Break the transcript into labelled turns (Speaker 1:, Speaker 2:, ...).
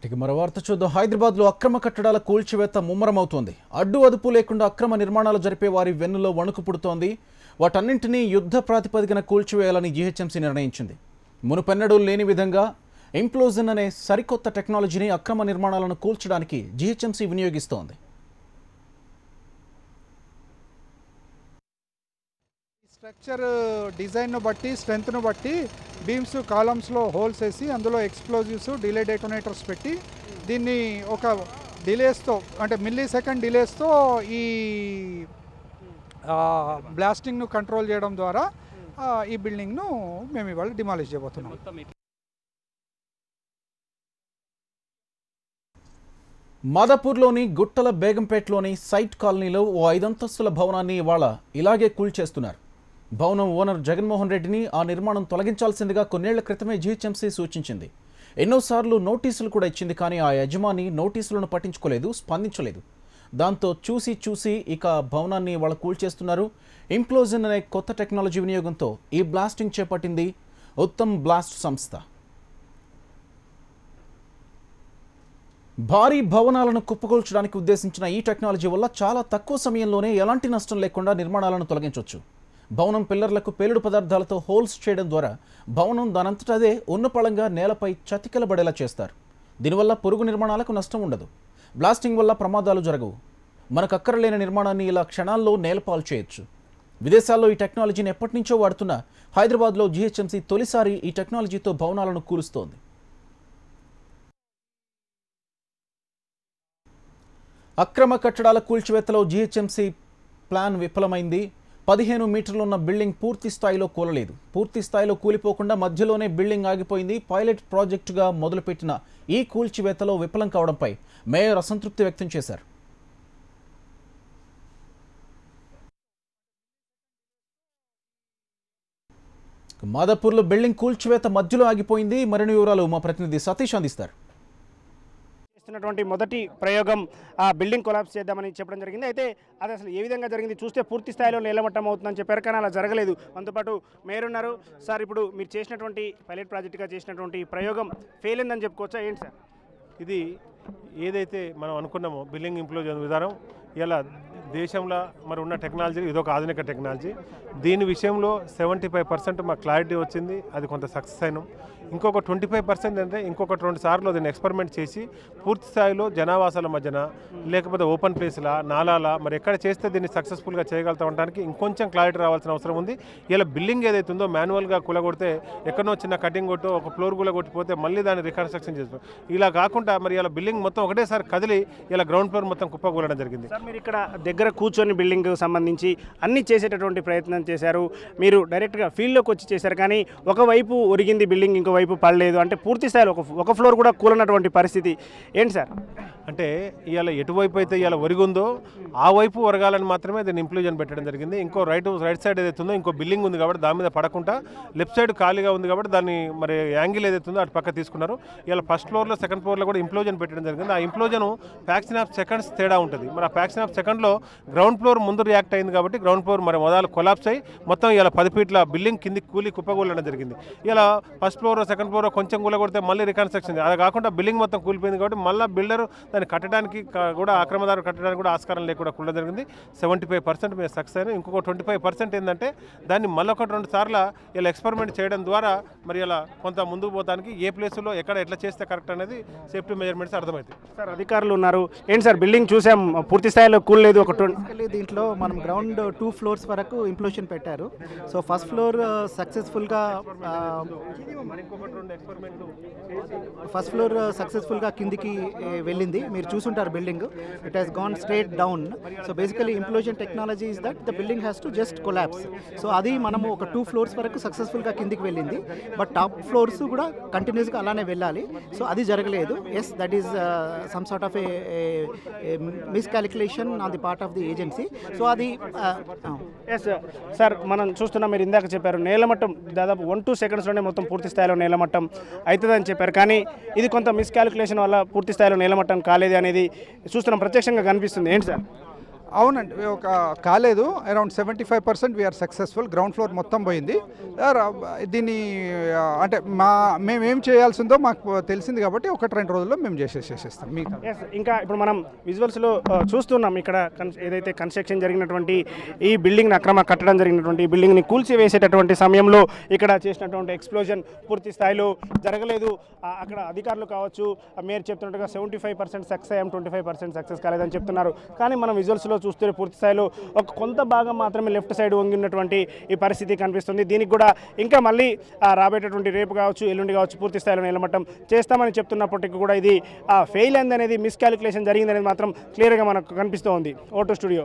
Speaker 1: ఇక మరో వార్త చూద్దాం. హైదరాబాద్లో అక్రమ కట్టడాల కూల్చివేత ముమ్మరమవుతోంది. అడ్డు అదుపు లేకుండా అక్రమ నిర్మాణాలు జరిపే వారి వెన్నులో వణుకు పుడుతోంది. వాటన్నింటినీ యుద్ధ ప్రాతిపదికన కూల్చివేయాలని జీహెచ్ఎంసీ నిర్ణయించింది. మునుపెన్నడూ లేని విధంగా ఇంప్లోజన్ అనే సరికొత్త టెక్నాలజీని అక్రమ నిర్మాణాలను కూల్చడానికి జీహెచ్ఎంసీ వినియోగిస్తోంది.
Speaker 2: స్ట్రక్చర్ డిజైన్ను బట్టి స్ట్రెంత్ను బట్టి బీమ్స్ కాలమ్స్లో హోల్స్ వేసి అందులో ఎక్స్ప్లోజివ్స్ డిలే డెటోనేటర్స్ పెట్టి దీన్ని ఒక డిలేస్తో అంటే మిల్లీ సెకండ్ డిలేస్తో ఈ బ్లాస్టింగ్ను కంట్రోల్ చేయడం ద్వారా ఈ బిల్డింగ్ను మేము ఇవాళ డిమాలిష్ చేయబోతున్నాం.
Speaker 1: మాదాపూర్లోని గుట్టల బేగంపేటలోని సైట్ కాలనీలో ఓ 5 అంతస్తుల భవనాన్ని ఇవాళ ఇలాగే కూల్చేస్తున్నారు. భవనం ఓనర్ జగన్మోహన్ రెడ్డిని ఆ నిర్మాణం తొలగించాల్సిందిగా కొన్నేళ్ల క్రితమే జీహెచ్ఎంసీ సూచించింది. ఎన్నోసార్లు నోటీసులు కూడా ఇచ్చింది. కానీ ఆ యజమాని నోటీసులను పట్టించుకోలేదు, స్పందించలేదు. దాంతో చూసి ఇక భవనాన్ని ఇవాళ కూల్చేస్తున్నారు. ఇంప్లోజన్ అనే కొత్త టెక్నాలజీ వినియోగంతో ఈ బ్లాస్టింగ్ చేపట్టింది ఉత్తమ్ బ్లాస్ట్ సంస్థ. భారీ భవనాలను కుప్పకూల్చడానికి ఉద్దేశించిన ఈ టెక్నాలజీ వల్ల చాలా తక్కువ సమయంలోనే ఎలాంటి నష్టం లేకుండా నిర్మాణాలను తొలగించవచ్చు. భవనం పిల్లర్లకు పేలుడు పదార్థాలతో హోల్స్ చేయడం ద్వారా భవనం దానంతటా అదే ఉన్నపళంగా నేలపై చతికిలబడేలా చేస్తారు. దీనివల్ల పొరుగు నిర్మాణాలకు నష్టం ఉండదు. బ్లాస్టింగ్ వల్ల ప్రమాదాలు జరగవు. మనకు అక్కరలేని నిర్మాణాన్ని ఇలా క్షణాల్లో నేలపాలు చేయొచ్చు. విదేశాల్లో ఈ టెక్నాలజీని ఎప్పటి నుంచో వాడుతున్న హైదరాబాద్లో జీహెచ్ఎంసీ తొలిసారి ఈ టెక్నాలజీతో భవనాలను కూలుస్తోంది. అక్రమ కట్టడాల కూల్చివేతలో జీహెచ్ఎంసీ ప్లాన్ విఫలమైంది. 15 మీటర్లు ఉన్న బిల్డింగ్ పూర్తి స్థాయిలో కూలలేదు. పూర్తి స్థాయిలో కూలిపోకుండా మధ్యలోనే బిల్డింగ్ ఆగిపోయింది. పైలట్ ప్రాజెక్టుగా మొదలుపెట్టిన ఈ కూల్చివేతలో విఫలం కావడంపై మేయర్ అసంతృప్తి వ్యక్తం చేశారు. మాదాపూర్లో బిల్డింగ్ కూల్చివేత మధ్యలో ఆగిపోయింది. మరిన్ని వివరాలు మా ప్రతినిధి సతీష్ అందిస్తారు.
Speaker 3: చేస్తున్నటువంటి మొదటి ప్రయోగం ఆ బిల్డింగ్ కొలాప్స్ చేద్దామని చెప్పడం జరిగింది. అయితే అది అసలు ఏ విధంగా జరిగింది చూస్తే పూర్తి స్థాయిలో నేలమట్టం అవుతుందని చెప్పారు. కానీ అలా జరగలేదు. మనతో పాటు మేయర్ ఉన్నారు. సార్, ఇప్పుడు మీరు చేసినటువంటి పైలట్ ప్రాజెక్టుగా చేసినటువంటి ప్రయోగం ఫెయిల్ అయిందని చెప్పుకోవచ్చా? ఏంటి సార్
Speaker 4: ఇది? ఏదైతే మనం అనుకున్నామో బిల్డింగ్ ఇంప్లోజన్ విధానం ఇలా దేశంలో మరి ఉన్న టెక్నాలజీ ఇదొక ఆధునిక టెక్నాలజీ. దీని విషయంలో 75% మాకు క్లారిటీ వచ్చింది. అది కొంత సక్సెస్ అయినాం. ఇంకొక 25% అంటే ఇంకొక 2 సార్లు దీన్ని ఎక్స్పెరిమెంట్ చేసి పూర్తి స్థాయిలో జనావాసాల మధ్యన లేకపోతే ఓపెన్ ప్లేస్లా నాలాల మరి ఎక్కడ చేస్తే దీన్ని సక్సెస్ఫుల్గా చేయగలుగుతాం అనడానికి ఇంకొంచెం క్లారిటీ రావాల్సిన అవసరం ఉంది. ఇలా బిల్డింగ్ ఏదైతే ఉందో మాన్యువల్గా కూలగొడితే ఎక్కడో చిన్న కటింగ్ కొట్టు ఒక ఫ్లోర్ కూలగొట్టిపోతే మళ్ళీ దాన్ని రికన్స్ట్రక్షన్ చేస్తాం. ఇలా కాకుండా మరి ఇలా బిల్డింగ్ మొత్తం ఒకటేసారి కదిలి ఇలా గ్రౌండ్ ఫ్లోర్ మొత్తం కుప్పకూలడం జరిగింది.
Speaker 3: సార్, మీరు ఇక్కడ దగ్గర కూర్చొని బిల్డింగ్ సంబంధించి అన్ని చేసేటటువంటి ప్రయత్నం చేశారు. మీరు డైరెక్ట్గా ఫీల్డ్లోకి వచ్చి చేశారు. కానీ ఒకవైపు ఒరిగింది బిల్డింగ్, ఇంకోవైపు పడలేదు. అంటే పూర్తి స్థాయిలో ఒక ఫ్లోర్ కూడా కూలనటువంటి పరిస్థితి ఏంటి సార్?
Speaker 4: అంటే ఇవాళ ఎటువైపు అయితే ఇవాళ ఒరిగుందో ఆ వైపు ఒరగాలని మాత్రమే దీన్ని ఇంప్లోజన్ పెట్టడం జరిగింది. ఇంకో రైట్ సైడ్ ఏదైతే ఉందో ఇంకో బిల్డింగ్ ఉంది కాబట్టి దాని మీద పడకుండా లెఫ్ట్ సైడ్ ఖాళీగా ఉంది కాబట్టి దాన్ని మరి యాంగిల్ ఏదైతే ఉందో అటు పక్క తీసుకున్నారు. ఇలా ఫస్ట్ ఫ్లోర్లో సెకండ్ ఫ్లోర్లో కూడా ఇంప్లోజన్ పెట్టడం జరిగింది. ఆ ఇంప్లోజన్ ఫ్యాక్షన్ ఆఫ్ సెకండ్స్ తేడా ఉంటుంది. మరి ఆ ఫ్యాక్షన్ ఆఫ్ సెకండ్లో గ్రౌండ్ ఫ్లోర్ ముందు రియాక్ట్ అయింది కాబట్టి గ్రౌండ్ ఫ్లోర్ మరి మొదలు కొలాప్స్ అయ్యి మొత్తం ఇలా 10 ఫీట్ల బిల్డింగ్ కింది కూలి కుప్పకూలడం జరిగింది. ఇలా ఫస్ట్ ఫ్లోర్ సెకండ్ ఫ్లోర్ కొంచెం కూలగొడితే మళ్ళీ రికన్స్ట్రక్షన్, అది కాకుండా బిల్డింగ్ మొత్తం కూలిపోయింది కాబట్టి మళ్ళీ బిల్డర్ దాన్ని కట్టడానికి కూడా ఆక్రమదారు కట్టడానికి కూడా ఆస్కారం లేకుండా కూలడం జరిగింది. 75% మేము సక్సెస్ అయినా. ఇంకొక 25% ఏంటంటే దాన్ని మళ్ళీ ఒక 2 సార్లు ఇలా ఎక్స్పెరిమెంట్ చేయడం ద్వారా మరి ఇలా కొంత ముందుకు పోతానికి ఏ ప్లేస్లో ఎక్కడ ఎట్లా చేస్తే కరెక్ట్ అనేది సేఫ్టీ మెజర్మెంట్స్ అర్థమవుతాయి.
Speaker 3: సార్, అధికారులు ఉన్నారు. ఏంటి సార్ బిల్డింగ్ చూసాం పూర్తి స్థాయిలో కూలలేదు.
Speaker 5: దీంట్లో మనం గ్రౌండ్ 2 ఫ్లోర్స్ వరకు ఇంప్లోషన్ పెట్టారు. సో ఫస్ట్ ఫ్లోర్ సక్సెస్ఫుల్గా కిందికి వెళ్ళింది. మీరు చూసుంటారు building, it has gone straight down. So basically implosion technology is that the building has to just collapse. So అది మనము ఒక 2 ఫ్లోర్స్ వరకు సక్సెస్ఫుల్గా కిందికి వెళ్ళింది. బట్ టాప్ ఫ్లోర్స్ కూడా కంటిన్యూస్గా అలానే వెళ్ళాలి. సో అది జరగలేదు. Yes, that is some sort of a miscalculation on the part of the agency. So అది
Speaker 3: ఎస్ సార్, మనం చూస్తున్నాం. మీరు ఇందాక చెప్పారు నేలమట్టం దాదాపు 1-2 సెకండ్స్లోనే మొత్తం పూర్తి స్థాయిలో నేలమట్టం అవుతుందని చెప్పారు. కానీ ఇది కొంత మిస్కాలిక్యులేషన్ వల్ల పూర్తి స్థాయిలో నేలమట్టం కాలేదు అనేది చూస్తున్నాం, ప్రత్యక్షంగా కనిపిస్తుంది. ఏంటి సార్?
Speaker 2: అవునండి, ఒక కాలేదు. Around 75% we are successful. Ground floor మొత్తం పోయింది. దీన్ని అంటే మేమేం చేయాల్సిందో మాకు తెలిసింది కాబట్టి 1-2 రోజుల్లో మేము చేసేస్తాం. మీకు
Speaker 3: ఇంకా ఇప్పుడు మనం విజువల్స్లో చూస్తున్నాం ఇక్కడ ఏదైతే కన్స్ట్రక్షన్ జరిగినటువంటి ఈ బిల్డింగ్ని అక్రమ కట్టడం జరిగినటువంటి ఈ బిల్డింగ్ని కూల్చివేసేటటువంటి సమయంలో ఇక్కడ చేసినటువంటి ఎక్స్ప్లోజన్ పూర్తి స్థాయిలో జరగలేదు. అక్కడ అధికారులు కావచ్చు, మేయర్ చెప్తున్నట్టుగా 75% సక్సెస్ అయ్యాం, 25% సక్సెస్ కాలేదని చెప్తున్నారు. కానీ మనం విజువల్స్లో చూస్తే పూర్తి స్థాయిలో ఒక కొంత భాగం మాత్రమే లెఫ్ట్ సైడ్ వంగినటువంటి ఈ పరిస్థితి కనిపిస్తుంది. దీనికి కూడా ఇంకా మళ్ళీ రాబోయేటటువంటి రేపు కావచ్చు, ఎల్లుండి కావచ్చు పూర్తి స్థాయిలో నిలమట్టం చేస్తామని చెప్తున్నప్పటికీ కూడా ఇది ఫెయిల్ అయింది అనేది, మిస్కాలిక్యులేషన్ జరిగిందనేది మాత్రం క్లియర్గా మనకు కనిపిస్తూ ఉంది. ఓటో స్టూడియో.